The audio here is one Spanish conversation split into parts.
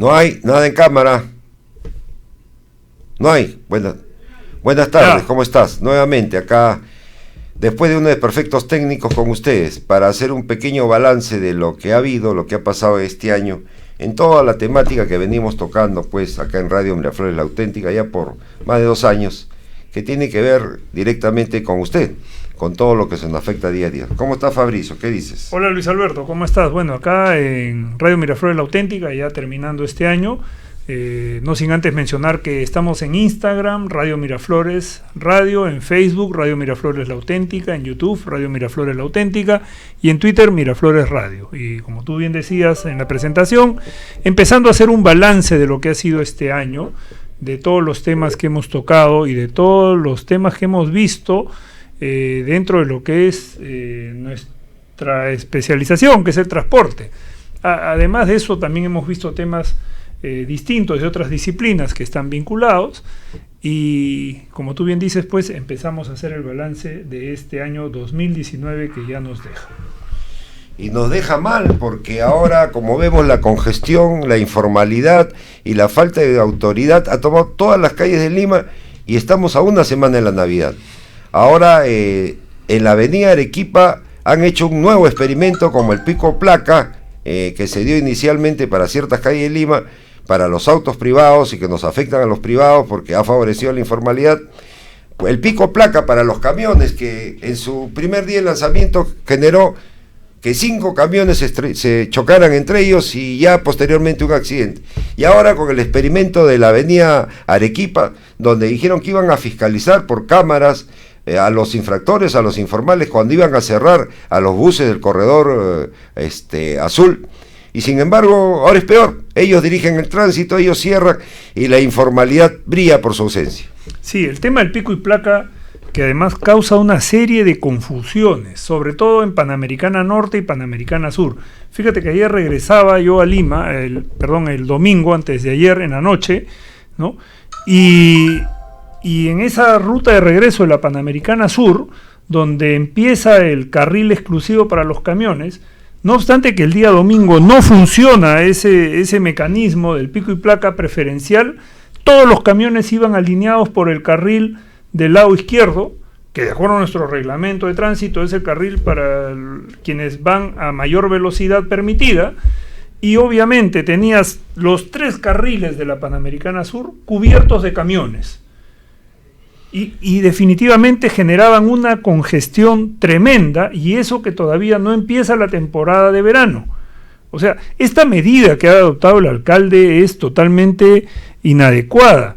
No hay nada en cámara. No hay. Buenas tardes, ¿cómo estás? Nuevamente acá, después de unos desperfectos técnicos con ustedes, para hacer un pequeño balance de lo que ha habido, lo que ha pasado este año, en toda la temática que venimos tocando, pues, acá en Radio Miraflores La Auténtica, ya por más de 2 años, que tiene que ver directamente con usted, con todo lo que se nos afecta día a día. ¿Cómo está, Fabrizio? ¿Qué dices? Hola, Luis Alberto, ¿cómo estás? Bueno, acá en Radio Miraflores La Auténtica, ya terminando este año, no sin antes mencionar que estamos en Instagram, Radio Miraflores Radio, en Facebook, Radio Miraflores La Auténtica, en YouTube, Radio Miraflores La Auténtica, y en Twitter, Miraflores Radio. Y como tú bien decías en la presentación, empezando a hacer un balance de lo que ha sido este año, de todos los temas que hemos tocado y de todos los temas que hemos visto dentro de lo que es nuestra especialización, que es el transporte. Además de eso, también hemos visto temas distintos de otras disciplinas que están vinculados, y como tú bien dices, pues empezamos a hacer el balance de este año 2019 que ya nos deja. Y nos deja mal, porque ahora, como vemos, la congestión, la informalidad y la falta de autoridad ha tomado todas las calles de Lima, y estamos a una semana de la Navidad. Ahora en la avenida Arequipa han hecho un nuevo experimento como el pico placa, que se dio inicialmente para ciertas calles de Lima, para los autos privados y que nos afectan a los privados porque ha favorecido la informalidad. El pico placa para los camiones, que en su primer día de lanzamiento generó que 5 camiones se chocaran entre ellos y ya posteriormente un accidente. Y ahora con el experimento de la avenida Arequipa, donde dijeron que iban a fiscalizar por cámaras a los infractores, a los informales, cuando iban a cerrar a los buses del corredor azul. Y sin embargo, ahora es peor. Ellos dirigen el tránsito, ellos cierran, y la informalidad brilla por su ausencia. Sí, el tema del pico y placa, que además causa una serie de confusiones, sobre todo en Panamericana Norte y Panamericana Sur. Fíjate que ayer regresaba yo a Lima, el domingo, antes de ayer, en la noche, ¿no? Y en esa ruta de regreso de la Panamericana Sur, donde empieza el carril exclusivo para los camiones, no obstante que el día domingo no funciona ese mecanismo del pico y placa preferencial, todos los camiones iban alineados por el carril del lado izquierdo, que de acuerdo a nuestro reglamento de tránsito es el carril para quienes van a mayor velocidad permitida, y obviamente tenías los 3 carriles de la Panamericana Sur cubiertos de camiones. Y definitivamente generaban una congestión tremenda, y eso que todavía no empieza la temporada de verano. O sea, esta medida que ha adoptado el alcalde es totalmente inadecuada,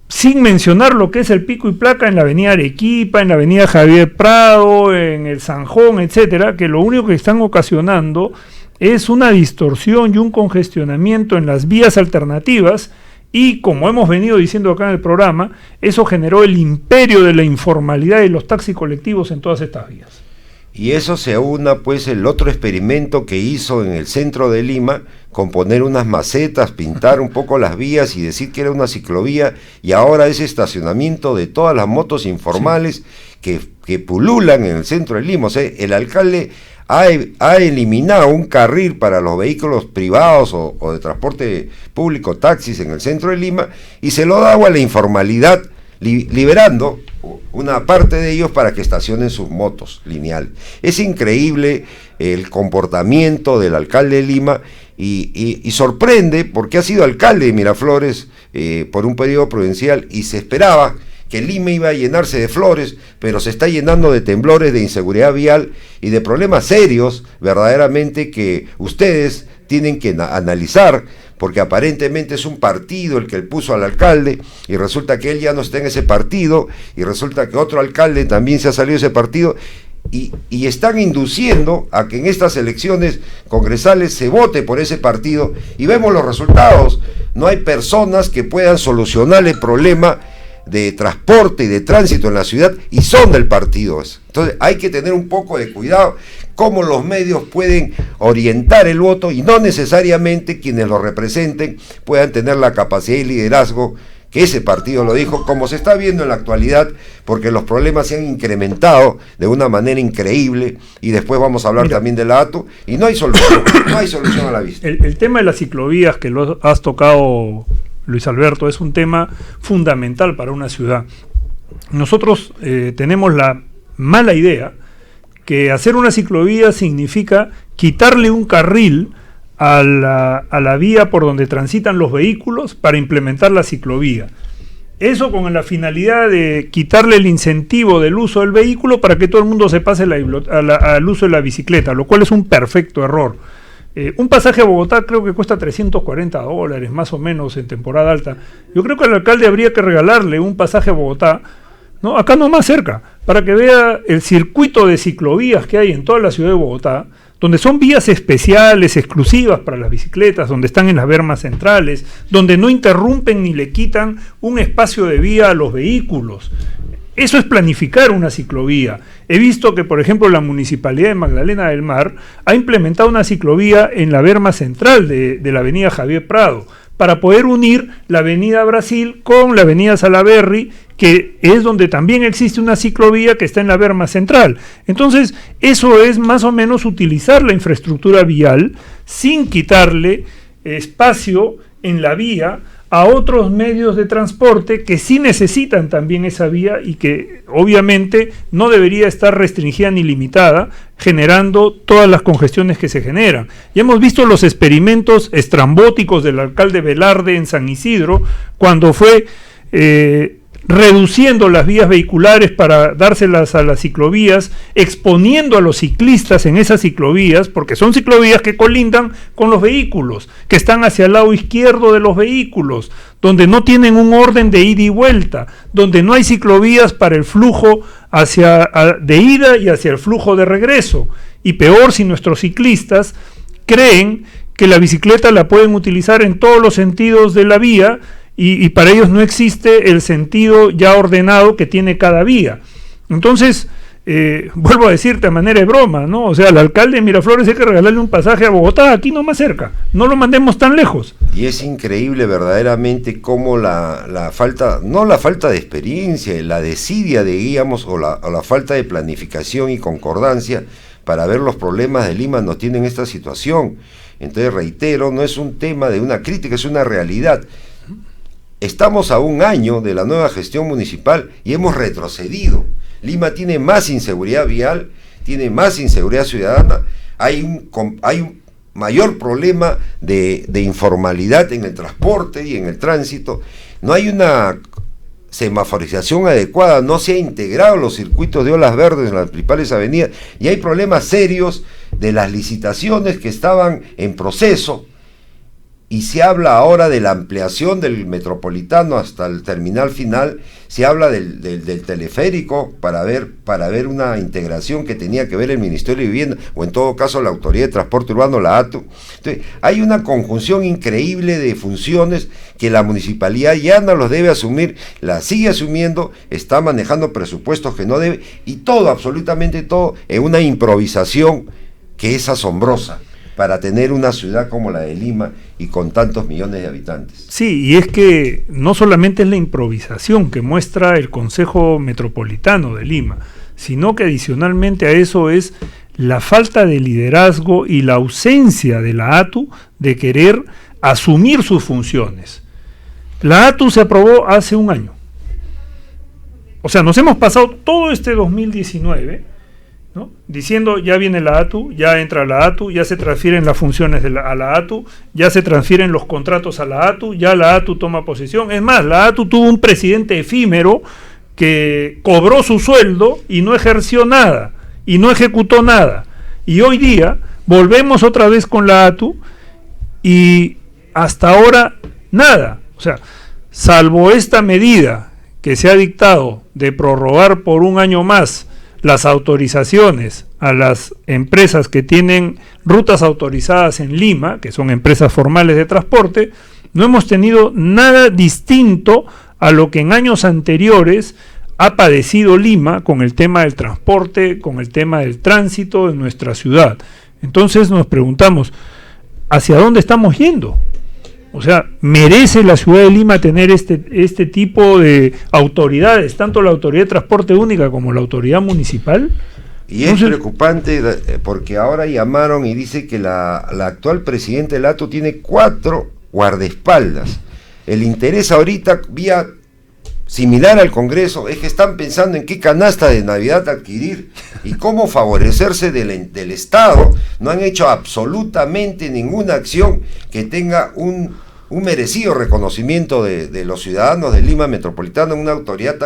sin mencionar lo que es el pico y placa en la avenida Arequipa, en la avenida Javier Prado, en el Sanjón, etcétera, que lo único que están ocasionando es una distorsión y un congestionamiento en las vías alternativas. Y como hemos venido diciendo acá en el programa, eso generó el imperio de la informalidad y los taxis colectivos en todas estas vías. Y eso se aúna pues el otro experimento que hizo en el centro de Lima, con poner unas macetas, pintar un poco las vías y decir que era una ciclovía, y ahora ese estacionamiento de todas las motos informales, sí, que pululan en el centro de Lima. O sea, el alcalde ha eliminado un carril para los vehículos privados o de transporte público, taxis, en el centro de Lima, y se lo da a la informalidad, liberando una parte de ellos para que estacionen sus motos lineal. Es increíble el comportamiento del alcalde de Lima, y sorprende porque ha sido alcalde de Miraflores por un periodo prudencial, y se esperaba que Lima iba a llenarse de flores, pero se está llenando de temblores, de inseguridad vial y de problemas serios verdaderamente que ustedes tienen que analizar, porque aparentemente es un partido el que puso al alcalde, y resulta que él ya no está en ese partido, y resulta que otro alcalde también se ha salido de ese partido, y están induciendo a que en estas elecciones congresales se vote por ese partido, y vemos los resultados. No hay personas que puedan solucionar el problema de transporte y de tránsito en la ciudad, y son del partido. Entonces hay que tener un poco de cuidado cómo los medios pueden orientar el voto, y no necesariamente quienes lo representen puedan tener la capacidad y liderazgo que ese partido lo dijo, como se está viendo en la actualidad, porque los problemas se han incrementado de una manera increíble, y después vamos a hablar también de la ATU, y no hay solución, no hay solución a la vista. El tema de las ciclovías que lo has tocado, Luis Alberto, es un tema fundamental para una ciudad. Nosotros tenemos la mala idea que hacer una ciclovía significa quitarle un carril a la vía por donde transitan los vehículos para implementar la ciclovía. Eso con la finalidad de quitarle el incentivo del uso del vehículo para que todo el mundo se pase al uso de la bicicleta, lo cual es un perfecto error. Un pasaje a Bogotá creo que cuesta $340, más o menos, en temporada alta. Yo creo que al alcalde habría que regalarle un pasaje a Bogotá, ¿no? Acá nomás cerca, para que vea el circuito de ciclovías que hay en toda la ciudad de Bogotá, donde son vías especiales, exclusivas para las bicicletas, donde están en las bermas centrales, donde no interrumpen ni le quitan un espacio de vía a los vehículos. Eso es planificar una ciclovía. He visto que, por ejemplo, la Municipalidad de Magdalena del Mar ha implementado una ciclovía en la berma central de la avenida Javier Prado, para poder unir la avenida Brasil con la avenida Salaberry, que es donde también existe una ciclovía que está en la berma central. Entonces, eso es más o menos utilizar la infraestructura vial sin quitarle espacio en la vía a otros medios de transporte que sí necesitan también esa vía y que obviamente no debería estar restringida ni limitada, generando todas las congestiones que se generan. Ya hemos visto los experimentos estrambóticos del alcalde Velarde en San Isidro, cuando fue reduciendo las vías vehiculares para dárselas a las ciclovías, exponiendo a los ciclistas en esas ciclovías, porque son ciclovías que colindan con los vehículos, que están hacia el lado izquierdo de los vehículos, donde no tienen un orden de ida y vuelta, donde no hay ciclovías para el flujo de ida y hacia el flujo de regreso. Y peor si nuestros ciclistas creen que la bicicleta la pueden utilizar en todos los sentidos de la vía, y para ellos no existe el sentido ya ordenado que tiene cada vía. Entonces, vuelvo a decirte a manera de broma, ¿no? O sea, al alcalde de Miraflores hay que regalarle un pasaje a Bogotá, aquí nomás cerca, no lo mandemos tan lejos. Y es increíble verdaderamente cómo la falta, no la falta de experiencia, la desidia, digamos, o la falta de planificación y concordancia para ver los problemas de Lima nos tienen en esta situación. Entonces, reitero, no es un tema de una crítica, es una realidad. Estamos a un año de la nueva gestión municipal y hemos retrocedido. Lima tiene más inseguridad vial, tiene más inseguridad ciudadana, hay un mayor problema de informalidad en el transporte y en el tránsito, no hay una semaforización adecuada, no se han integrado los circuitos de olas verdes en las principales avenidas y hay problemas serios de las licitaciones que estaban en proceso. Y se habla ahora de la ampliación del metropolitano hasta el terminal final, se habla del teleférico para ver una integración que tenía que ver el Ministerio de Vivienda, o en todo caso la Autoridad de Transporte Urbano, la ATU. Entonces, hay una conjunción increíble de funciones que la municipalidad ya no los debe asumir, la sigue asumiendo, está manejando presupuestos que no debe, y todo, absolutamente todo, en una improvisación que es asombrosa para tener una ciudad como la de Lima y con tantos millones de habitantes. Sí, y es que no solamente es la improvisación que muestra el Consejo Metropolitano de Lima, sino que adicionalmente a eso es la falta de liderazgo y la ausencia de la ATU de querer asumir sus funciones. La ATU se aprobó hace un año. O sea, nos hemos pasado todo este 2019... ¿no? Diciendo ya viene la ATU, ya entra la ATU, ya se transfieren las funciones a la ATU, ya se transfieren los contratos a la ATU, ya la ATU toma posesión. Es más, la ATU tuvo un presidente efímero que cobró su sueldo y no ejerció nada, y no ejecutó nada. Y hoy día volvemos otra vez con la ATU y hasta ahora nada. O sea, salvo esta medida que se ha dictado de prorrogar por un año más las autorizaciones a las empresas que tienen rutas autorizadas en Lima, que son empresas formales de transporte, no hemos tenido nada distinto a lo que en años anteriores ha padecido Lima con el tema del transporte, con el tema del tránsito en nuestra ciudad. Entonces nos preguntamos, ¿hacia dónde estamos yendo? O sea, merece la ciudad de Lima tener este tipo de autoridades, tanto la autoridad de transporte única como la autoridad municipal. Y es preocupante porque ahora llamaron y dice que la actual presidenta del ATU tiene 4 guardaespaldas. El interés ahorita, vía similar al Congreso, es que están pensando en qué canasta de Navidad adquirir y cómo favorecerse del Estado. No han hecho absolutamente ninguna acción que tenga un merecido reconocimiento de los ciudadanos de Lima Metropolitana, una autoridad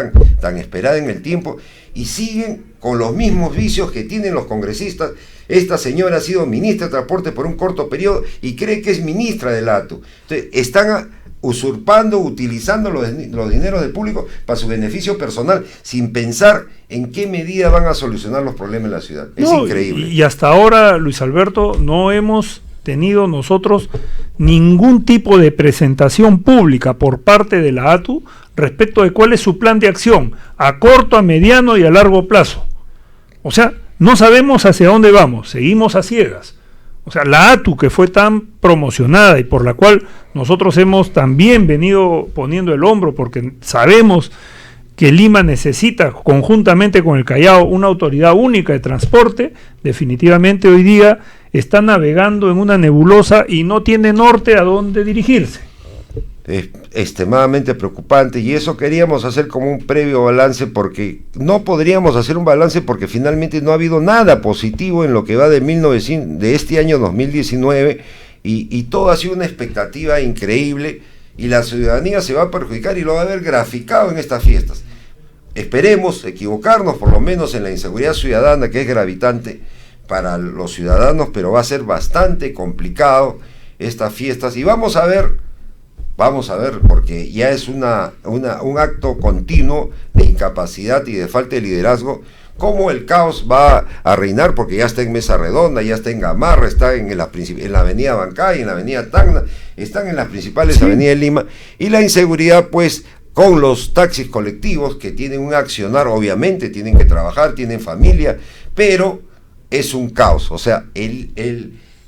tan esperada en el tiempo, y siguen con los mismos vicios que tienen los congresistas. Esta señora ha sido ministra de Transporte por un corto periodo y cree que es ministra del ATU. Entonces, están usurpando, utilizando los dineros del público para su beneficio personal, sin pensar en qué medida van a solucionar los problemas de la ciudad. Es increíble. Y hasta ahora, Luis Alberto, no hemos tenido nosotros ningún tipo de presentación pública por parte de la ATU respecto de cuál es su plan de acción a corto, a mediano y a largo plazo. O sea, no sabemos hacia dónde vamos, seguimos a ciegas. O sea, la ATU, que fue tan promocionada y por la cual nosotros hemos también venido poniendo el hombro, porque sabemos que Lima necesita, conjuntamente con el Callao, una autoridad única de transporte, definitivamente hoy día está navegando en una nebulosa y no tiene norte a dónde dirigirse. Es extremadamente preocupante, y eso queríamos hacer como un previo balance, porque no podríamos hacer un balance porque finalmente no ha habido nada positivo en lo que va de este año 2019, y todo ha sido una expectativa increíble, y la ciudadanía se va a perjudicar y lo va a ver graficado en estas fiestas. Esperemos equivocarnos, por lo menos en la inseguridad ciudadana, que es gravitante para los ciudadanos, pero va a ser bastante complicado estas fiestas, y vamos a ver, porque ya es un acto continuo de incapacidad y de falta de liderazgo, cómo el caos va a reinar, porque ya está en Mesa Redonda, ya está en Gamarra, está en la avenida Bancay, en la avenida Tacna, están en las principales avenidas de Lima, y la inseguridad, pues, con los taxis colectivos que tienen un accionar, obviamente tienen que trabajar, tienen familia, pero es un caos. O sea,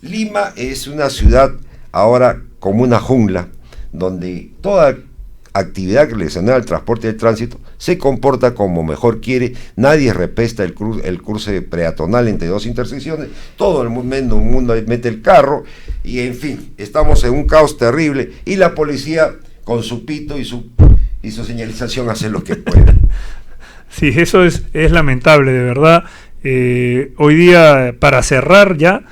Lima es una ciudad ahora como una jungla, donde toda actividad relacionada al transporte y el tránsito se comporta como mejor quiere, nadie respeta el cruce peatonal entre dos intersecciones, todo el mundo mete el carro, y en fin, estamos en un caos terrible, y la policía con su pito y su señalización hace lo que puede. Sí, eso es lamentable, de verdad. Hoy día, para cerrar ya,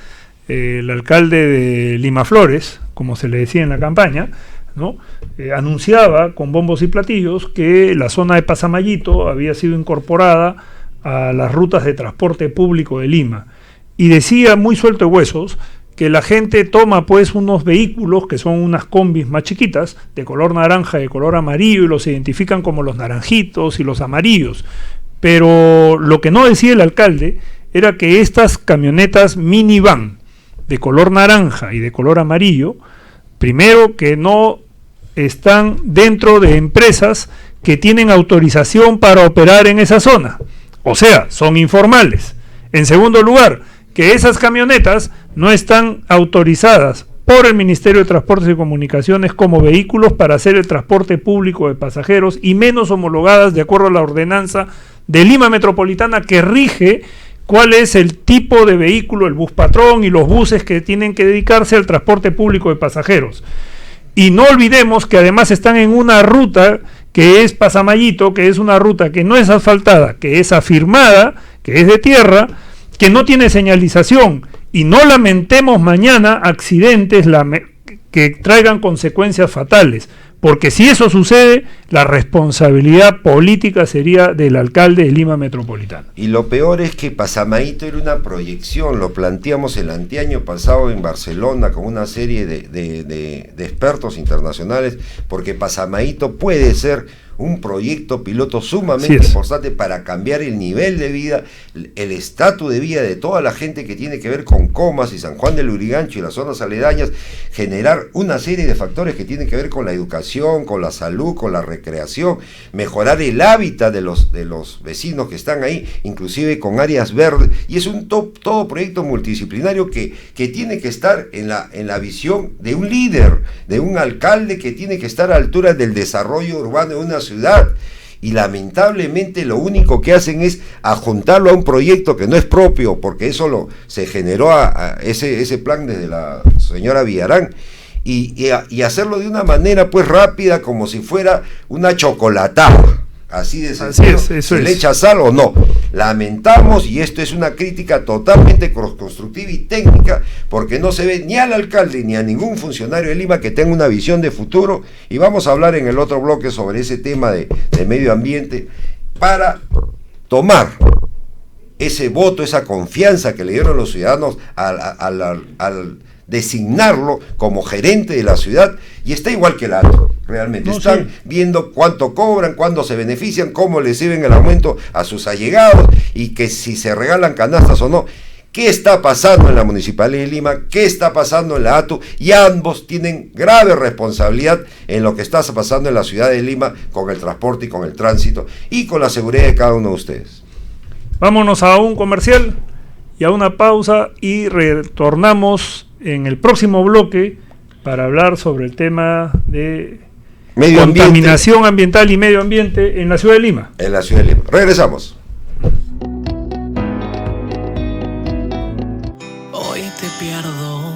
el alcalde de Lima Flores, como se le decía en la campaña, ¿no? Anunciaba con bombos y platillos que la zona de Pasamayito había sido incorporada a las rutas de transporte público de Lima, y decía muy suelto de huesos que la gente toma pues unos vehículos que son unas combis más chiquitas, de color naranja y de color amarillo, y los identifican como los naranjitos y los amarillos, pero lo que no decía el alcalde era que estas camionetas minivan de color naranja y de color amarillo, primero, que no están dentro de empresas que tienen autorización para operar en esa zona, o sea, son informales. En segundo lugar, que esas camionetas no están autorizadas por el Ministerio de Transportes y Comunicaciones como vehículos para hacer el transporte público de pasajeros, y menos homologadas de acuerdo a la ordenanza de Lima Metropolitana, que rige cuál es el tipo de vehículo, el bus patrón y los buses que tienen que dedicarse al transporte público de pasajeros. Y no olvidemos que además están en una ruta que es Pasamayito, que es una ruta que no es asfaltada, que es afirmada, que es de tierra, que no tiene señalización, y no lamentemos mañana accidentes que traigan consecuencias fatales, porque si eso sucede, la responsabilidad política sería del alcalde de Lima Metropolitana. Y lo peor es que Pasamayito era una proyección, lo planteamos el anteaño pasado en Barcelona con una serie de expertos internacionales, porque Pasamayito puede ser un proyecto piloto sumamente importante para cambiar el nivel de vida, el estatus de vida de toda la gente que tiene que ver con Comas y San Juan del Lurigancho y las zonas aledañas, generar una serie de factores que tienen que ver con la educación, con la salud, con la recreación, mejorar el hábitat de los vecinos que están ahí, inclusive con áreas verdes, y es un todo proyecto multidisciplinario que tiene que estar en la visión de un líder, de un alcalde que tiene que estar a la altura del desarrollo urbano de una ciudad. Y lamentablemente lo único que hacen es adjuntarlo a un proyecto que no es propio, porque eso se generó a ese plan desde la señora Villarán, y hacerlo de una manera pues rápida, como si fuera una chocolatada. Así de sencillo, si le echa sal o no. Lamentamos, y esto es una crítica totalmente constructiva y técnica, porque no se ve ni al alcalde ni a ningún funcionario de Lima que tenga una visión de futuro, y vamos a hablar en el otro bloque sobre ese tema de medio ambiente, para tomar ese voto, esa confianza que le dieron los ciudadanos al designarlo como gerente de la ciudad, y está igual que el alto. Realmente están viendo cuánto cobran, cuándo se benefician, cómo les sirven el aumento a sus allegados, y que si se regalan canastas o no. ¿Qué está pasando en la Municipalidad de Lima? ¿Qué está pasando en la ATU? Y ambos tienen grave responsabilidad en lo que está pasando en la ciudad de Lima con el transporte y con el tránsito y con la seguridad de cada uno de ustedes. Vámonos a un comercial y a una pausa, y retornamos en el próximo bloque para hablar sobre el tema de contaminación ambiental y medio ambiente en la ciudad de Lima. En la ciudad de Lima. Regresamos. Hoy te pierdo,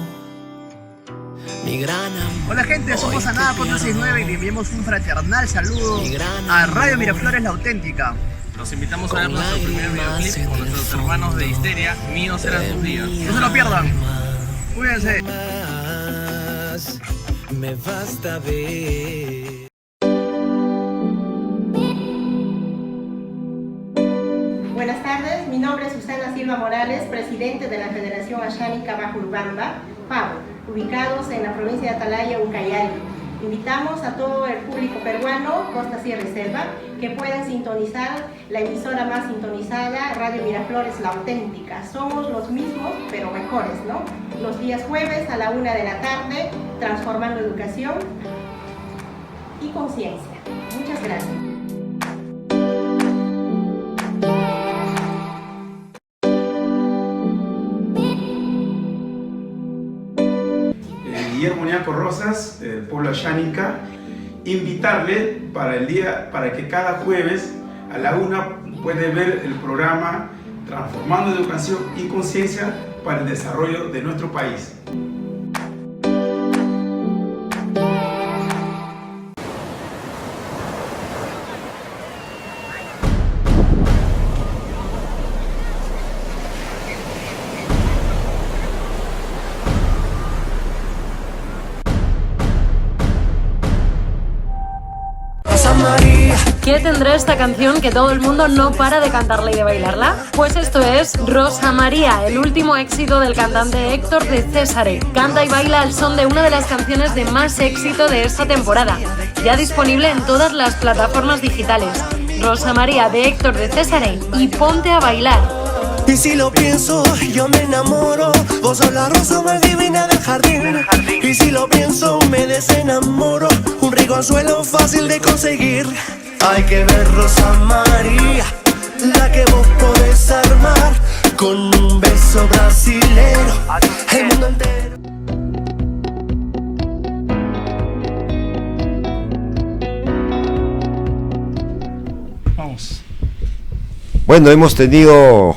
mi gran amor. Hola gente, somos Anada 469 y le enviamos un fraternal saludo a Radio Miraflores La Auténtica. Los invitamos a ver nuestro primer videoclip con nuestros hermanos de Histeria, Míos eran sus días. No se lo pierdan. Cuídense. Me basta ver. Buenas tardes, mi nombre es Susana Silva Morales, presidente de la Federación Ashánica Bajo Urbamba, FABO, ubicados en la provincia de Atalaya, Ucayali. Invitamos a todo el público peruano, Costa Sierra y Selva, que puedan sintonizar la emisora más sintonizada, Radio Miraflores La Auténtica. Somos los mismos, pero mejores, ¿no? Los días jueves a la 1 de la tarde, transformando educación y conciencia. Muchas gracias. Guillermo Ñaco Rosas, del pueblo Ashánica, invitarle para que cada jueves a la 1 puede ver el programa Transformando Educación y Conciencia para el Desarrollo de nuestro país. ¿Qué tendrá esta canción que todo el mundo no para de cantarla y de bailarla? Pues esto es Rosa María, el último éxito del cantante Héctor de Césare. Canta y baila al son de una de las canciones de más éxito de esta temporada, ya disponible en todas las plataformas digitales. Rosa María de Héctor de Césare, y ponte a bailar. Y si lo pienso, yo me enamoro. Vos sos la rosa más divina del jardín. Y si lo pienso, me desenamoro. Un rico anzuelo fácil de conseguir. Hay que ver Rosa María, la que vos podés armar con un beso brasilero, el mundo entero. Vamos. Bueno, hemos tenido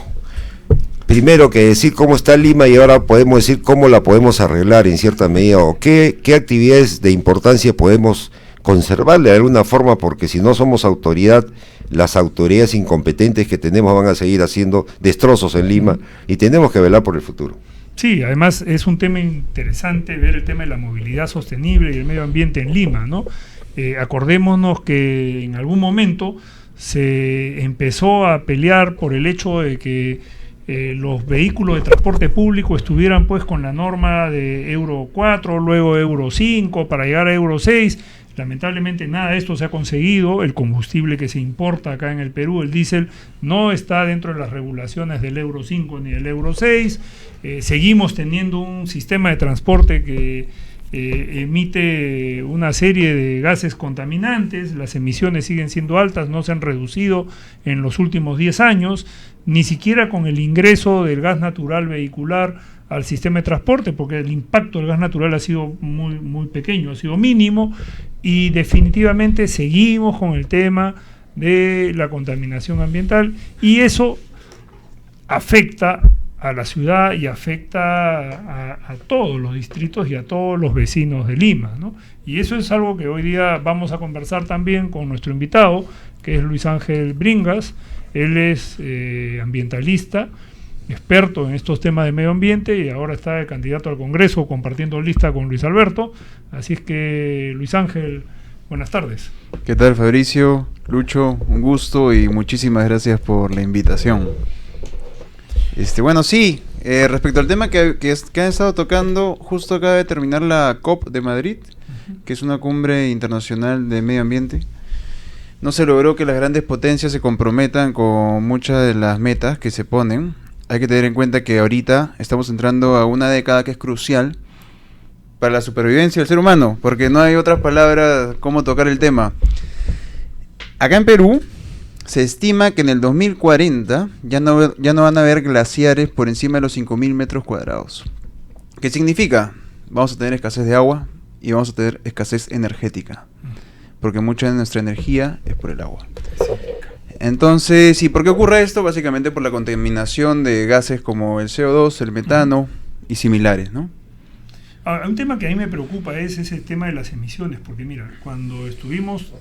primero que decir cómo está Lima, y ahora podemos decir cómo la podemos arreglar en cierta medida, o qué actividades de importancia podemos conservarle de alguna forma, porque si no somos autoridad, las autoridades incompetentes que tenemos van a seguir haciendo destrozos en Lima, y tenemos que velar por el futuro. Sí, además es un tema interesante ver el tema de la movilidad sostenible y el medio ambiente en Lima, ¿no? Acordémonos que en algún momento se empezó a pelear por el hecho de que los vehículos de transporte público estuvieran pues con la norma de Euro 4, luego Euro 5, para llegar a Euro 6. Lamentablemente nada de esto se ha conseguido. El combustible que se importa acá en el Perú, el diésel, no está dentro de las regulaciones del Euro 5 ni del Euro 6. Seguimos teniendo un sistema de transporte que emite una serie de gases contaminantes. Las emisiones siguen siendo altas, no se han reducido en los últimos 10 años, ni siquiera con el ingreso del gas natural vehicular al sistema de transporte, porque el impacto del gas natural ha sido muy pequeño, ha sido mínimo, y definitivamente seguimos con el tema de la contaminación ambiental, y eso afecta a la ciudad y afecta a todos los distritos y a todos los vecinos de Lima, ¿no? Y eso es algo que hoy día vamos a conversar también con nuestro invitado, que es Luis Ángel Bringas. Él es ambientalista, experto en estos temas de medio ambiente, y ahora está de candidato al Congreso compartiendo lista con Luis Alberto. Así es que, Luis Ángel, buenas tardes. ¿Qué tal, Fabricio? Lucho, un gusto y muchísimas gracias por la invitación. Bueno, sí, respecto al tema que han estado tocando, justo acaba de terminar la COP de Madrid, que es una cumbre internacional de medio ambiente. No se logró que las grandes potencias se comprometan con muchas de las metas que se ponen. Hay que tener en cuenta que ahorita estamos entrando a una década que es crucial para la supervivencia del ser humano, porque no hay otras palabras cómo tocar el tema. Acá en Perú se estima que en el 2040 ya no van a haber glaciares por encima de los 5.000 metros cuadrados. ¿Qué significa? Vamos a tener escasez de agua y vamos a tener escasez energética, porque mucha de nuestra energía es por el agua. Entonces, ¿y por qué ocurre esto? Básicamente por la contaminación de gases como el CO2, el metano y similares, ¿no? Ahora, un tema que a mí me preocupa es ese tema de las emisiones, porque mira, cuando estuvimos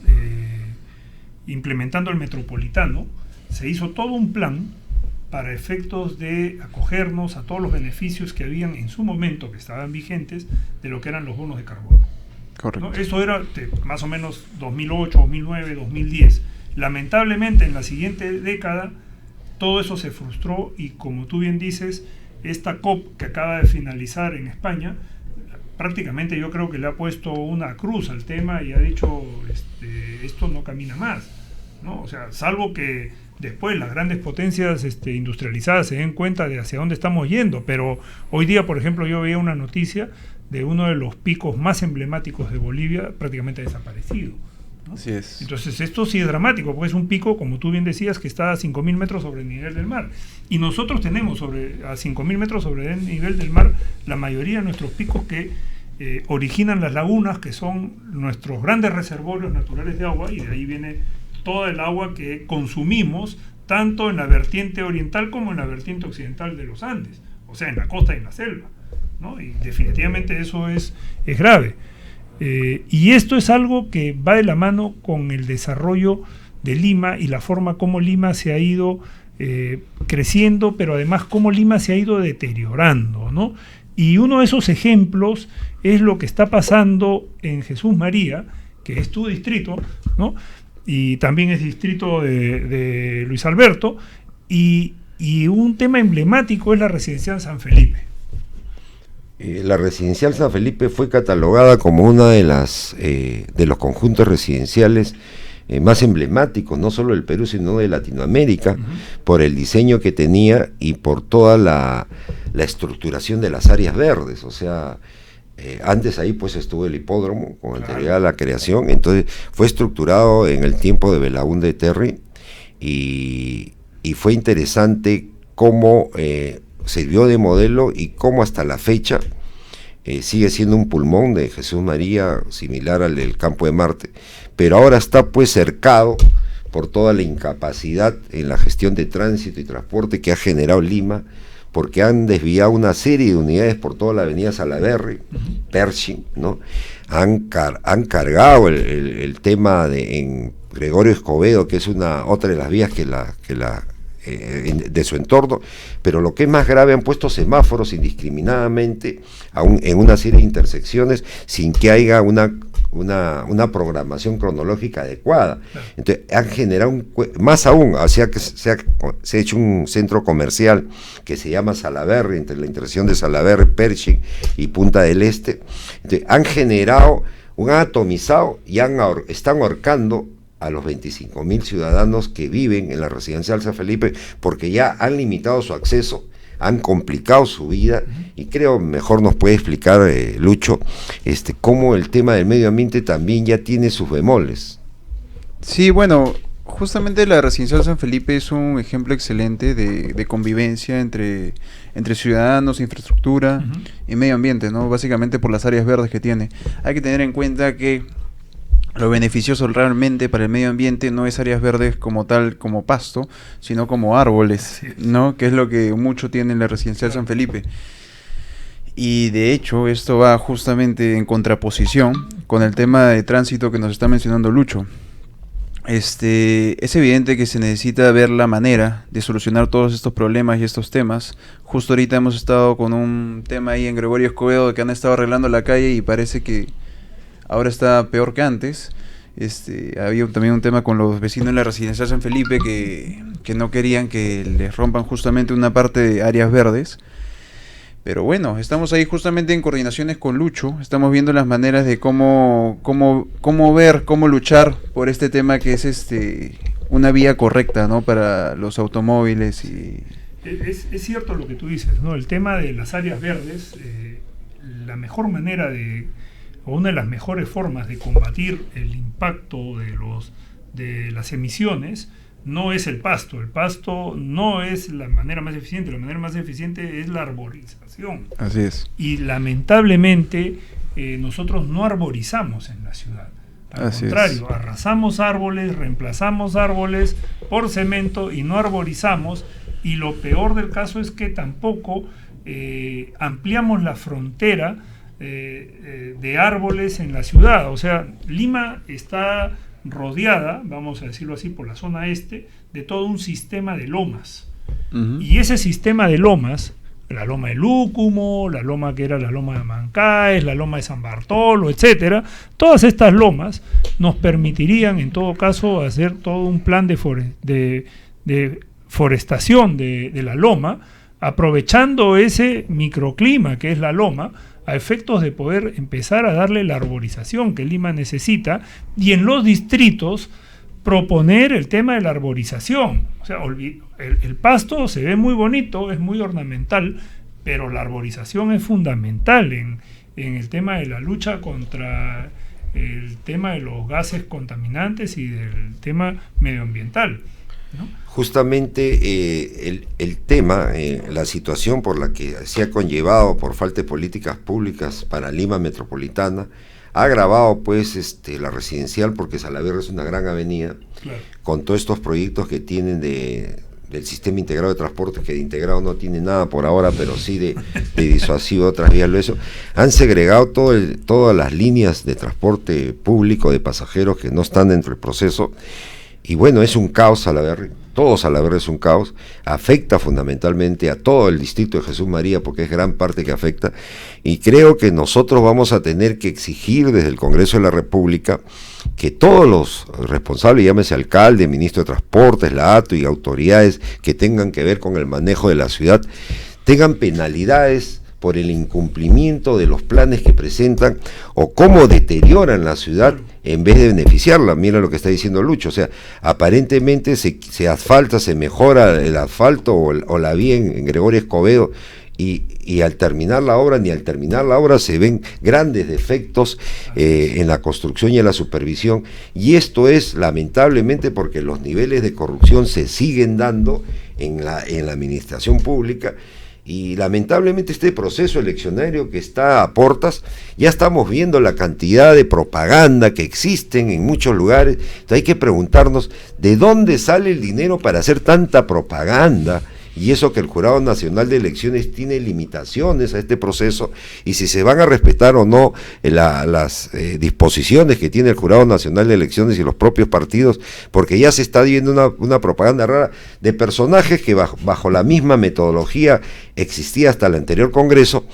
implementando el metropolitano, se hizo todo un plan para efectos de acogernos a todos los beneficios que habían en su momento, que estaban vigentes, de lo que eran los bonos de carbono. Correcto. ¿No? Eso era más o menos 2008, 2009, 2010. Lamentablemente, en la siguiente década, todo eso se frustró y, como tú bien dices, esta COP que acaba de finalizar en España, prácticamente yo creo que le ha puesto una cruz al tema y ha dicho, esto no camina más, ¿no? O sea, salvo que después las grandes potencias industrializadas se den cuenta de hacia dónde estamos yendo. Pero hoy día, por ejemplo, yo veía una noticia de uno de los picos más emblemáticos de Bolivia prácticamente desaparecido, ¿no? Así es. Entonces esto sí es dramático, porque es un pico, como tú bien decías, que está a 5.000 metros sobre el nivel del mar. Y nosotros tenemos a 5.000 metros sobre el nivel del mar la mayoría de nuestros picos que originan las lagunas, que son nuestros grandes reservorios naturales de agua, y de ahí viene toda el agua que consumimos, tanto en la vertiente oriental como en la vertiente occidental de los Andes, o sea, en la costa y en la selva, ¿no? Y definitivamente eso es grave. Y esto es algo que va de la mano con el desarrollo de Lima y la forma como Lima se ha ido creciendo, pero además cómo Lima se ha ido deteriorando, ¿no? Y uno de esos ejemplos es lo que está pasando en Jesús María, que es tu distrito, ¿no? Y también es distrito de Luis Alberto, y un tema emblemático es la residencial San Felipe. La residencial San Felipe fue catalogada como una de los conjuntos residenciales más emblemáticos, no solo del Perú, sino de Latinoamérica, por el diseño que tenía y por toda la estructuración de las áreas verdes. O sea, antes ahí pues estuvo el hipódromo con anterioridad a la creación, entonces fue estructurado en el tiempo de Belaúnde Terry, y fue interesante cómo sirvió de modelo y cómo hasta la fecha sigue siendo un pulmón de Jesús María, similar al del Campo de Marte, pero ahora está pues cercado por toda la incapacidad en la gestión de tránsito y transporte que ha generado Lima, porque han desviado una serie de unidades por toda la avenida Salaberry, Pershing, ¿no? Han cargado el tema en Gregorio Escobedo, que es otra de las vías de su entorno, pero lo que es más grave, han puesto semáforos indiscriminadamente en una serie de intersecciones sin que haya una programación cronológica adecuada. Entonces han generado más aún, o sea que se ha hecho un centro comercial que se llama Salaberry, entre la intersección de Salaberry, Pershing y Punta del Este. Entonces han generado han atomizado y están ahorcando a los 25.000 ciudadanos que viven en la residencial San Felipe, porque ya han limitado su acceso, han complicado su vida, y creo mejor nos puede explicar Lucho, cómo el tema del medio ambiente también ya tiene sus bemoles. Sí, bueno, justamente la residencial San Felipe es un ejemplo excelente de convivencia entre ciudadanos, infraestructura y medio ambiente, ¿no? Básicamente por las áreas verdes que tiene. Hay que tener en cuenta que lo beneficioso realmente para el medio ambiente no es áreas verdes como tal, como pasto, sino como árboles, ¿no? Que es lo que mucho tiene la residencial San Felipe. Y de hecho esto va justamente en contraposición con el tema de tránsito que nos está mencionando Lucho. Es evidente que se necesita ver la manera de solucionar todos estos problemas y estos temas. Justo ahorita hemos estado con un tema ahí en Gregorio Escobedo, que han estado arreglando la calle y parece que ahora está peor que antes. Había también un tema con los vecinos de la residencial San Felipe que no querían que les rompan justamente una parte de áreas verdes. Pero bueno, estamos ahí justamente en coordinaciones con Lucho, estamos viendo las maneras de cómo luchar por este tema que es una vía correcta, ¿no? Para los automóviles y... Es cierto lo que tú dices, ¿no? El tema de las áreas verdes, la mejor manera o una de las mejores formas de combatir el impacto de las emisiones no es el pasto no es la manera más eficiente, la manera más eficiente es la arborización. Así es. Y lamentablemente nosotros no arborizamos en la ciudad. Al contrario, arrasamos árboles, reemplazamos árboles por cemento y no arborizamos, y lo peor del caso es que tampoco ampliamos la frontera de árboles en la ciudad. O sea, Lima está rodeada, vamos a decirlo así, por la zona este, de todo un sistema de lomas. Y ese sistema de lomas, la loma de Lúcumo, la loma que era la loma de Mancaes, la loma de San Bartolo, etcétera, todas estas lomas nos permitirían en todo caso hacer todo un plan de forestación de la loma, aprovechando ese microclima que es la loma, a efectos de poder empezar a darle la arborización que Lima necesita, y en los distritos proponer el tema de la arborización. O sea, el pasto se ve muy bonito, es muy ornamental, pero la arborización es fundamental en el tema de la lucha contra el tema de los gases contaminantes y del tema medioambiental, ¿no? Justamente el tema, la situación por la que se ha conllevado por falta de políticas públicas para Lima metropolitana, ha agravado pues la residencial, porque Salaverry es una gran avenida, claro, con todos estos proyectos que tienen del sistema integrado de transporte, que de integrado no tiene nada por ahora, pero sí de disuasivo de otras vías. Eso han segregado todas las líneas de transporte público de pasajeros que no están dentro del proceso. Y bueno, es un caos Salaverry, todo Salaverry es un caos, afecta fundamentalmente a todo el distrito de Jesús María, porque es gran parte que afecta, y creo que nosotros vamos a tener que exigir desde el Congreso de la República que todos los responsables, llámese alcalde, ministro de Transportes, la ATO y autoridades que tengan que ver con el manejo de la ciudad, tengan penalidades por el incumplimiento de los planes que presentan o cómo deterioran la ciudad en vez de beneficiarla. Mira lo que está diciendo Lucho, o sea, aparentemente se asfalta, se mejora el asfalto o la vía en Gregorio Escobedo, y al terminar la obra se ven grandes defectos en la construcción y en la supervisión, y esto es lamentablemente porque los niveles de corrupción se siguen dando en la administración pública. Y lamentablemente este proceso eleccionario que está a portas, ya estamos viendo la cantidad de propaganda que existen en muchos lugares. Entonces hay que preguntarnos de dónde sale el dinero para hacer tanta propaganda, y eso que el Jurado Nacional de Elecciones tiene limitaciones a este proceso, y si se van a respetar o no las disposiciones que tiene el Jurado Nacional de Elecciones y los propios partidos, porque ya se está viendo una propaganda rara de personajes que bajo la misma metodología existía hasta el anterior Congreso,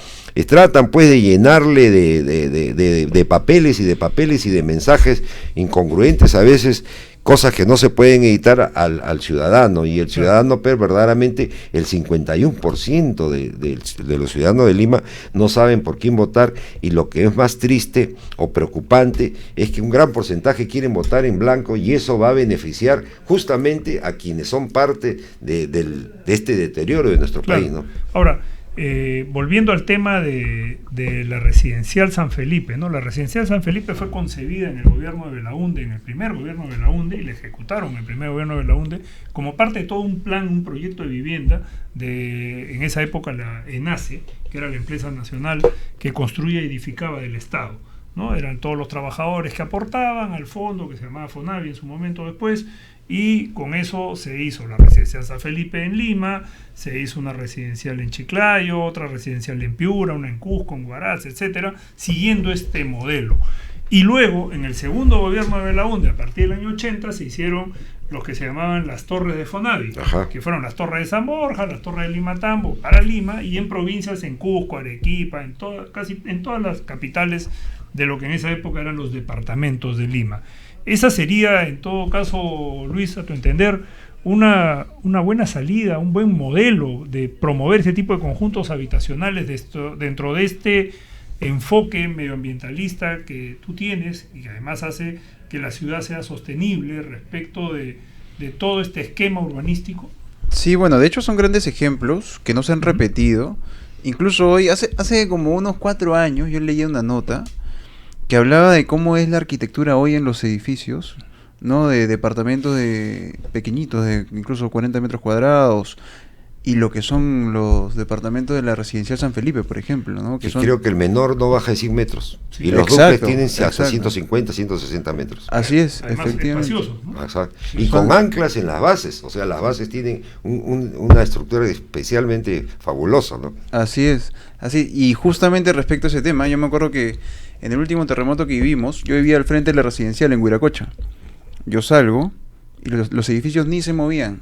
tratan pues de llenarle de papeles y de mensajes incongruentes a veces, cosas que no se pueden editar al ciudadano, y el ciudadano, pero verdaderamente el 51% de los ciudadanos de Lima no saben por quién votar, y lo que es más triste o preocupante es que un gran porcentaje quieren votar en blanco, y eso va a beneficiar justamente a quienes son parte de este deterioro de nuestro país, ¿no? Ahora, volviendo al tema de la residencial San Felipe, ¿no? La residencial San Felipe fue concebida en el gobierno de Belaúnde, en el primer gobierno de Belaúnde, y la ejecutaron en el primer gobierno de Belaúnde, como parte de todo un plan, un proyecto de vivienda en esa época la ENACE, que era la empresa nacional que construía y edificaba del Estado, ¿no? Eran todos los trabajadores que aportaban al fondo, que se llamaba FONAVI en su momento después, y con eso se hizo la residencial San Felipe en Lima, se hizo una residencial en Chiclayo, otra residencial en Piura, una en Cusco, en Huaraz, etcétera, siguiendo este modelo. Y luego, en el segundo gobierno de Belaúnde, a partir del año 80, se hicieron los que se llamaban las torres de FONAVI, que fueron las torres de San Borja, las torres de Limatambo para Lima, y en provincias en Cusco, Arequipa, casi en todas las capitales de lo que en esa época eran los departamentos de Lima. Esa sería, en todo caso, Luis, a tu entender, una buena salida, un buen modelo de promover este tipo de conjuntos habitacionales dentro de este enfoque medioambientalista que tú tienes, y que además hace que la ciudad sea sostenible respecto de todo este esquema urbanístico. Sí, bueno, de hecho son grandes ejemplos que no se han repetido. Incluso hoy, hace como unos 4 años, yo leí una nota que hablaba de cómo es la arquitectura hoy en los edificios, ¿no? De departamentos pequeñitos, de incluso 40 metros cuadrados, y lo que son los departamentos de la residencial San Felipe, por ejemplo, ¿no? Que creo que el menor no baja de 100 metros, y los duples tienen hasta 150, 150 metros. Así es, además, efectivamente. ¿no? Exacto. Y con anclas en las bases, o sea, las bases tienen una estructura especialmente fabulosa, ¿no? Así es, y justamente respecto a ese tema, yo me acuerdo que en el último terremoto que vivimos, yo vivía al frente de la residencial en Huiracocha. Yo salgo y los edificios ni se movían.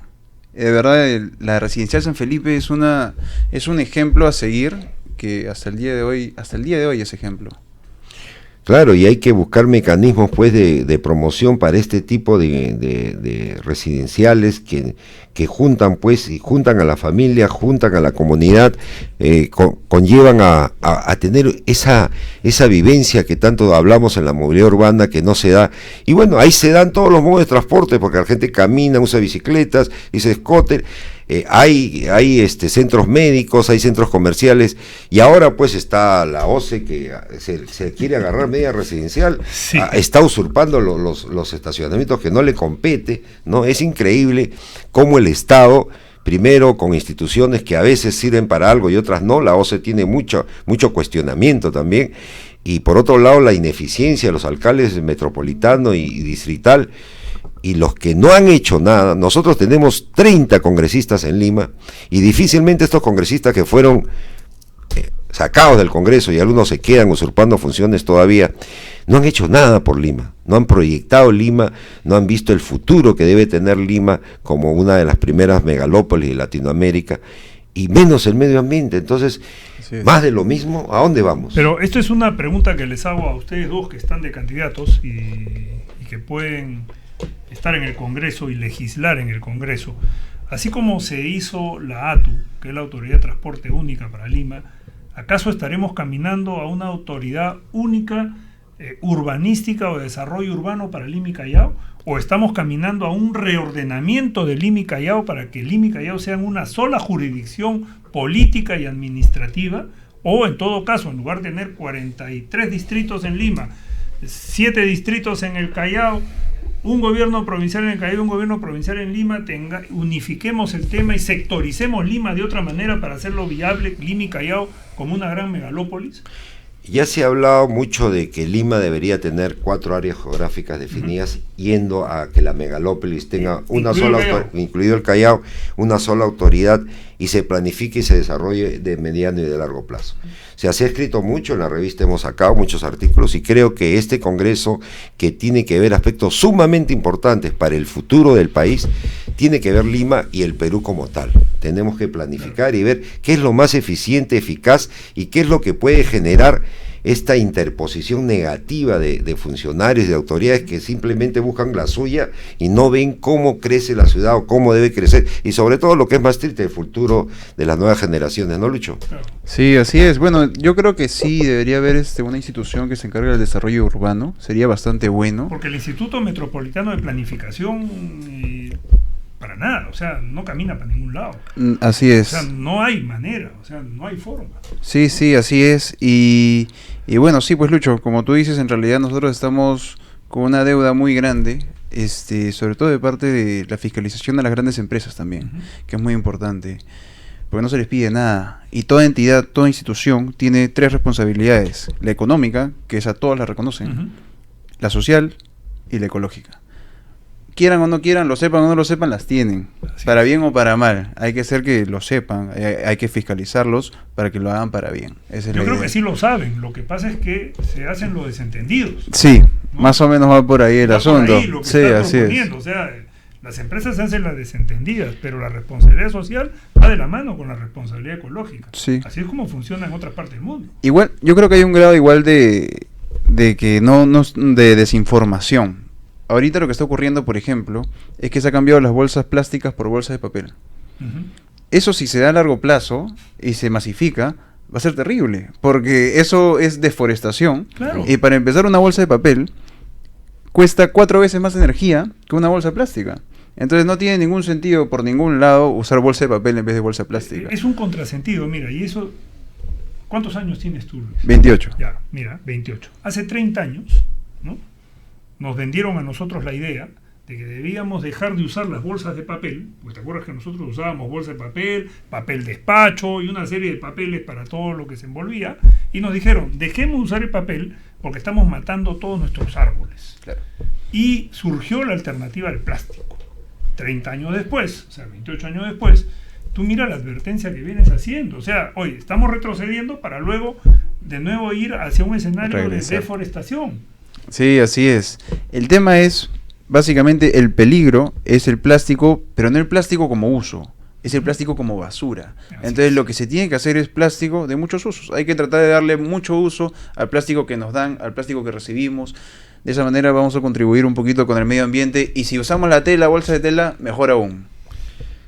De verdad, la residencial San Felipe es un ejemplo a seguir, que hasta el día de hoy es ejemplo. Claro, y hay que buscar mecanismos pues de promoción para este tipo de residenciales que juntan pues, y juntan a la familia, juntan a la comunidad, conllevan a tener esa vivencia que tanto hablamos en la movilidad urbana, que no se da. Y bueno, ahí se dan todos los modos de transporte, porque la gente camina, usa bicicletas, usa scooter. Hay centros médicos, hay centros comerciales, y ahora pues está la OCE que se quiere agarrar media residencial, sí. Está usurpando los estacionamientos que no le compete, ¿no? Es increíble cómo el Estado, primero con instituciones que a veces sirven para algo y otras no, la OCE tiene mucho cuestionamiento también, y por otro lado la ineficiencia de los alcaldes metropolitano y distrital, y los que no han hecho nada. Nosotros tenemos 30 congresistas en Lima, y difícilmente estos congresistas que fueron sacados del Congreso, y algunos se quedan usurpando funciones todavía, no han hecho nada por Lima, no han proyectado Lima, no han visto el futuro que debe tener Lima como una de las primeras megalópolis de Latinoamérica, y menos el medio ambiente. Entonces, más de lo mismo, ¿a dónde vamos? Pero esto es una pregunta que les hago a ustedes dos que están de candidatos y que pueden estar en el Congreso y legislar en el Congreso. Así como se hizo la ATU, que es la Autoridad de Transporte Única para Lima, ¿acaso estaremos caminando a una autoridad única urbanística o de desarrollo urbano para Lima y Callao? ¿O estamos caminando a un reordenamiento de Lima y Callao para que Lima y Callao sean una sola jurisdicción política y administrativa? O en todo caso, en lugar de tener 43 distritos en Lima, 7 distritos en el Callao, un gobierno provincial en el Callao y un gobierno provincial en Lima, unifiquemos el tema y sectoricemos Lima de otra manera para hacerlo viable, Lima y Callao como una gran megalópolis? Ya se ha hablado mucho de que Lima debería tener 4 áreas geográficas definidas, yendo a que la megalópolis tenga una sola, incluido el Callao, una sola autoridad, y se planifique y se desarrolle de mediano y de largo plazo. Se ha escrito mucho, en la revista hemos sacado muchos artículos, y creo que este Congreso, que tiene que ver aspectos sumamente importantes para el futuro del país, tiene que ver Lima y el Perú como tal. Tenemos que planificar y ver qué es lo más eficiente, eficaz, y qué es lo que puede generar esta interposición negativa de funcionarios, de autoridades que simplemente buscan la suya y no ven cómo crece la ciudad o cómo debe crecer, y sobre todo lo que es más triste, el futuro de las nuevas generaciones, ¿no, Lucho? Sí, así es. Bueno, yo creo que sí debería haber una institución que se encargue del desarrollo urbano, sería bastante bueno. Porque el Instituto Metropolitano de Planificación para nada, o sea, no camina para ningún lado. Así es. O sea, no hay manera, o sea, no hay forma. Sí, así es. Y bueno, sí, pues Lucho, como tú dices, en realidad nosotros estamos con una deuda muy grande, sobre todo de parte de la fiscalización de las grandes empresas también, que es muy importante, porque no se les pide nada. Y toda entidad, toda institución tiene 3 responsabilidades: la económica, que esa todas la reconocen, la social y la ecológica. Quieran o no quieran, lo sepan o no lo sepan, las tienen, para bien o para mal. Hay que hacer que lo sepan, hay que fiscalizarlos para que lo hagan para bien. Esa es Yo la creo idea. que sí lo saben, lo que pasa es que se hacen los desentendidos. Sí, ¿no? más o menos va por ahí el Va por asunto. ahí lo que Sí, está así es. proponiendo. O sea, las empresas se hacen las desentendidas, pero la responsabilidad social va de la mano con la responsabilidad ecológica. Sí. Así es como funciona en otras partes del mundo. Igual, yo creo que hay un grado igual de que no de desinformación. Ahorita lo que está ocurriendo, por ejemplo, es que se han cambiado las bolsas plásticas por bolsas de papel. Eso, si se da a largo plazo y se masifica, va a ser terrible, porque eso es deforestación. Claro. Y para empezar, una bolsa de papel cuesta 4 veces más energía que una bolsa plástica. Entonces no tiene ningún sentido por ningún lado usar bolsa de papel en vez de bolsa plástica. Es un contrasentido, mira, y eso... ¿Cuántos años tienes tú, Luis? 28. Ya, mira, 28. Hace 30 años, ¿no?, nos vendieron a nosotros la idea de que debíamos dejar de usar las bolsas de papel, porque te acuerdas que nosotros usábamos bolsas de papel, papel despacho y una serie de papeles para todo lo que se envolvía, y nos dijeron, dejemos de usar el papel porque estamos matando todos nuestros árboles. Claro. Y surgió la alternativa del plástico. 30 años después, o sea, 28 años después, tú mira la advertencia que vienes haciendo. O sea, oye, estamos retrocediendo para luego de nuevo ir hacia un escenario de deforestación. Sí, así es. El tema es, básicamente, el peligro es el plástico, pero no el plástico como uso, es el plástico como basura. Entonces lo que se tiene que hacer es plástico de muchos usos. Hay que tratar de darle mucho uso al plástico que nos dan, al plástico que recibimos. De esa manera vamos a contribuir un poquito con el medio ambiente, y si usamos la tela, bolsa de tela, mejor aún.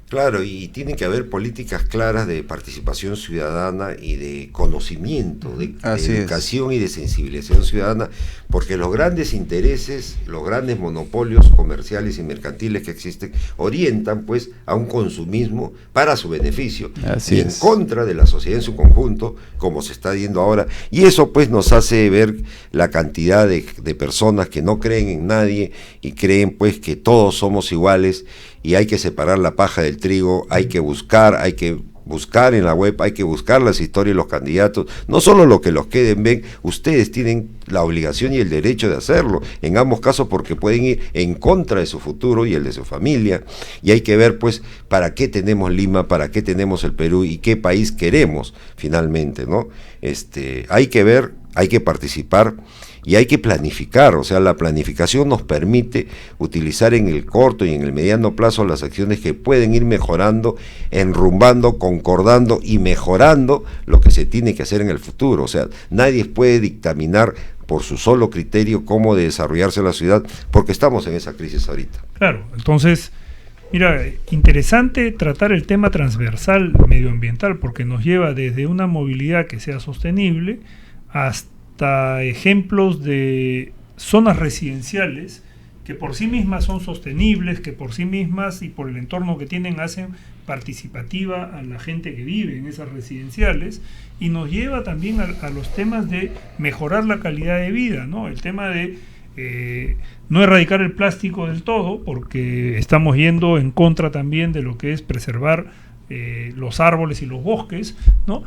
Claro, y tiene que haber políticas claras de participación ciudadana y de conocimiento, de educación y de sensibilización ciudadana, porque los grandes intereses, los grandes monopolios comerciales y mercantiles que existen, orientan pues a un consumismo para su beneficio, y en contra de la sociedad en su conjunto, como se está viendo ahora, y eso pues nos hace ver la cantidad de personas que no creen en nadie y creen pues que todos somos iguales, y hay que separar la paja del trigo, hay que buscar en la web, hay que buscar las historias de los candidatos, no solo lo que los queden ven, ustedes tienen la obligación y el derecho de hacerlo, en ambos casos, porque pueden ir en contra de su futuro y el de su familia, y hay que ver pues para qué tenemos Lima, para qué tenemos el Perú y qué país queremos finalmente, ¿no? Hay que ver, hay que participar y hay que planificar. O sea, la planificación nos permite utilizar en el corto y en el mediano plazo las acciones que pueden ir mejorando, enrumbando, concordando y mejorando lo que se tiene que hacer en el futuro. O sea, nadie puede dictaminar por su solo criterio cómo desarrollarse la ciudad, porque estamos en esa crisis ahorita. Claro, entonces, mira, interesante tratar el tema transversal medioambiental, porque nos lleva desde una movilidad que sea sostenible hasta ejemplos de zonas residenciales que por sí mismas son sostenibles, que por sí mismas y por el entorno que tienen hacen participativa a la gente que vive en esas residenciales, y nos lleva también a los temas de mejorar la calidad de vida, ¿no? El tema de no erradicar el plástico del todo, porque estamos yendo en contra también de lo que es preservar los árboles y los bosques, ¿no?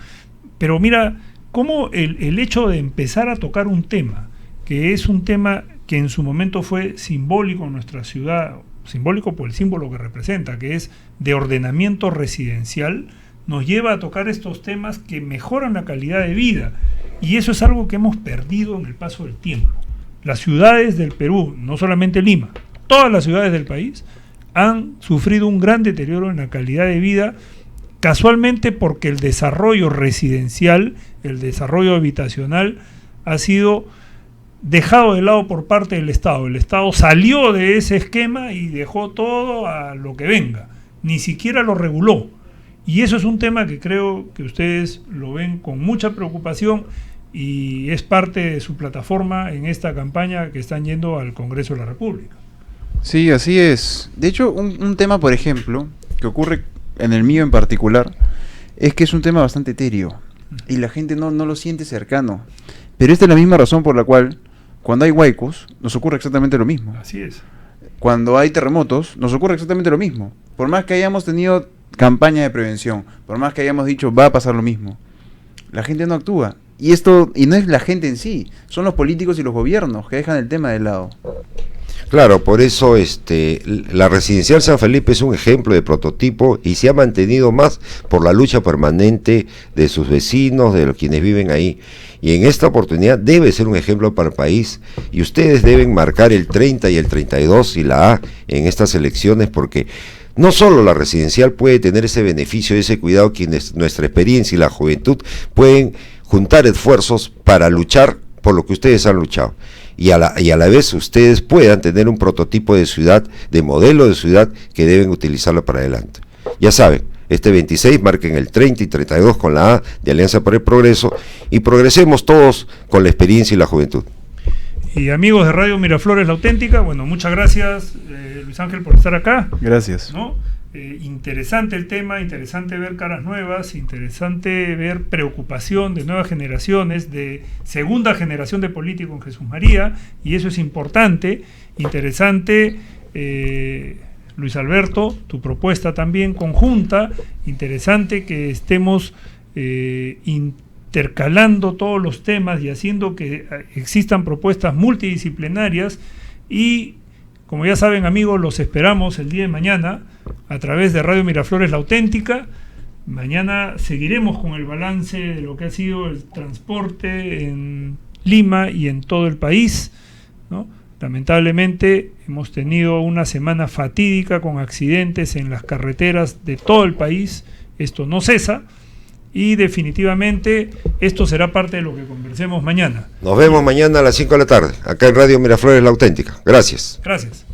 Pero mira cómo el hecho de empezar a tocar un tema, que es un tema que en su momento fue simbólico en nuestra ciudad, simbólico por el símbolo que representa, que es de ordenamiento residencial, nos lleva a tocar estos temas que mejoran la calidad de vida, y eso es algo que hemos perdido en el paso del tiempo. Las ciudades del Perú, no solamente Lima, todas las ciudades del país han sufrido un gran deterioro en la calidad de vida, casualmente porque el desarrollo residencial, el desarrollo habitacional, ha sido dejado de lado por parte del Estado. El Estado salió de ese esquema y dejó todo a lo que venga, ni siquiera lo reguló. Y eso es un tema que creo que ustedes lo ven con mucha preocupación y es parte de su plataforma en esta campaña que están yendo al Congreso de la República. Sí, así es. De hecho, un tema, por ejemplo, que ocurre en el mío en particular, es que es un tema bastante etéreo y la gente no lo siente cercano. Pero esta es la misma razón por la cual, cuando hay huaicos, nos ocurre exactamente lo mismo. Así es. Cuando hay terremotos, nos ocurre exactamente lo mismo. Por más que hayamos tenido campaña de prevención, por más que hayamos dicho va a pasar lo mismo, la gente no actúa. Y no es la gente en sí, son los políticos y los gobiernos que dejan el tema de lado. Claro, por eso la residencial San Felipe es un ejemplo de prototipo y se ha mantenido más por la lucha permanente de sus vecinos, de los quienes viven ahí. Y en esta oportunidad debe ser un ejemplo para el país y ustedes deben marcar el 30 y el 32 y la A en estas elecciones, porque no solo la residencial puede tener ese beneficio y ese cuidado, quienes nuestra experiencia y la juventud pueden juntar esfuerzos para luchar por lo que ustedes han luchado. Y a la vez ustedes puedan tener un prototipo de ciudad, de modelo de ciudad que deben utilizarlo para adelante. Ya saben, este 26 marquen el 30 y 32 con la A de Alianza por el Progreso y progresemos todos con la experiencia y la juventud. Y amigos de Radio Miraflores La Auténtica, bueno, muchas gracias Luis Ángel por estar acá. Gracias. ¿No? Interesante el tema, interesante ver caras nuevas, interesante ver preocupación de nuevas generaciones, de segunda generación de políticos en Jesús María, y eso es importante. Interesante, Luis Alberto, tu propuesta también conjunta, interesante que estemos intercalando todos los temas y haciendo que existan propuestas multidisciplinarias. Y como ya saben, amigos, los esperamos el día de mañana a través de Radio Miraflores La Auténtica. Mañana seguiremos con el balance de lo que ha sido el transporte en Lima y en todo el país, ¿no? Lamentablemente hemos tenido una semana fatídica con accidentes en las carreteras de todo el país. Esto no cesa y definitivamente esto será parte de lo que conversemos mañana. Nos vemos mañana a las 5 de la tarde, acá en Radio Miraflores La Auténtica. Gracias. Gracias.